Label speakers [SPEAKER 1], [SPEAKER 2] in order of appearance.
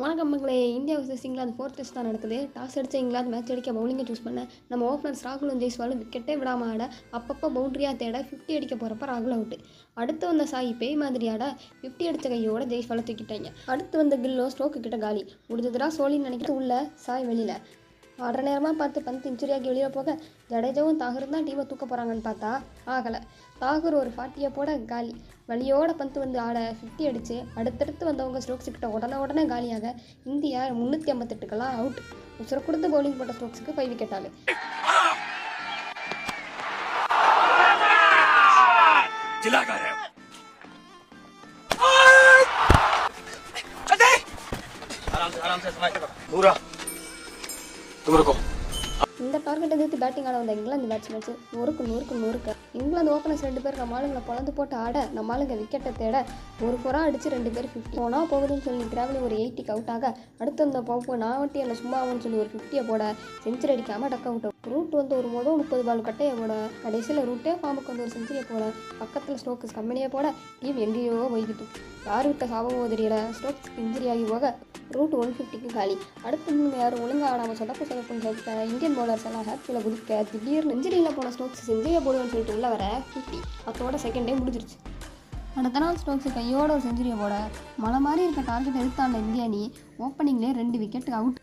[SPEAKER 1] வணக்கம் மக்களே. India versus England 4th test தான் நடக்குது. டாஸ் அடித்த இங்கிலாந்து மேட்ச் அடிக்க பவுலிங்கை சூஸ் பண்ண நம்ம ஓப்பனர்ஸ் ராகுலும் ஜெய்ஸ்வாலும் விக்கெட்டே விடாமல் ஆட அப்பப்போ பவுண்டரியாக தேட 50 அடிக்க போகிறப்ப ராகுல் அவுட்டு. அடுத்து வந்த சாய் பேய் மாதிரி ஆட 50 அடித்த கையோட ஜெய்ஸ்வாலை தூக்கிட்டாங்க. அடுத்து வந்த கில்லோ ஸ்ட்ரோக்கு கிட்ட காலி. முடிஞ்சதுடா சோழின்னு நினைக்கிறது உள்ள சாய் வெளியில் ஆடுற நேரமாக பார்த்து பந்த் இன்ச்சுரியாக்கி வெளியில் போக ஜடேஜாவும் தாகூரும் தான் டீமை தூக்க போகிறாங்கன்னு பார்த்தா ஆகலை. தாகூர் ஒரு 40 போட காலி. வலியோட பந்து வந்து ஆட 50 அடித்து அடுத்தடுத்து வந்தவங்க ஸ்ட்ரோக்ஸுக்கிட்ட உடனே காலியாக இந்தியா 358க்கெல்லாம் அவுட். உசுர கொடுத்து பவுலிங் போட்ட ஸ்ட்ரோக்ஸுக்கு 5 விக்கெட் ஆளு. இந்த டார்கெட் எதிர்த்து பேட்டிங் ஆட வந்த இங்கிலாந்து பேட்ஸ்மேன்ஸ் 100க்கு. இங்கிலாந்து ஓப்பனர்ஸ் 2 பேர் நம்ம ஆளுங்களை பொழந்து போட்டு ஆட நம்ம ஆளுங்க விக்கெட்டை தேட ஒரு ஃபோரா அடித்து 2 பேர் 50 போனால் போகுதுன்னு சொல்லி கிராவலி ஒரு 80க்கு அவுட் ஆக அடுத்து வந்த பவுப்பு நான் வட்டி என்ன சும்மா ஆகும்னு சொல்லி ஒரு 50 போட செஞ்சுரி அடிக்காமல் டக் அவுட். ரூட் வந்து ஒரு 30 பால் கட்டையை போட கடைசியில் ரூட்டே ஃபார்முக்கு வந்து ஒரு செஞ்சுரியை போட பக்கத்தில் ஸ்ட்ரோக்ஸ் கம்பெனியை போட டீம் எங்கேயோ போய்கிட்டு யார் விட்ட சாபமோ தெரியல. ஸ்ட்ரோக்ஸ் இன்ஜுரி ஆகி போக ரூட் 150க்கு காலி. அடுத்து யாரும் ஒழுங்காக ஆடாமல் சொதப்புன்னு சொல்லிட்டு இந்தியன் பவுலர்ஸ் எல்லாம் ஹேப்பில் குதிக்க திடீர்னு இன்ஜுரியில் போன ஸ்ட்ரோக்ஸ் செஞ்சுரியை போடுவேன்னு சொல்லிட்டு உள்ள வர 50 அதோட செகண்ட் டே முடிஞ்சிருச்சு. அடுத்த நாள் ஸ்ட்ரோக்ஸ் கையோட ஒரு செஞ்சுரியை போட மலை மாதிரி இருக்க டார்கெட் எதிர்த்தாண்ட இந்திய அணி ஓப்பனிங்லேயே 2 விக்கெட் அவுட்.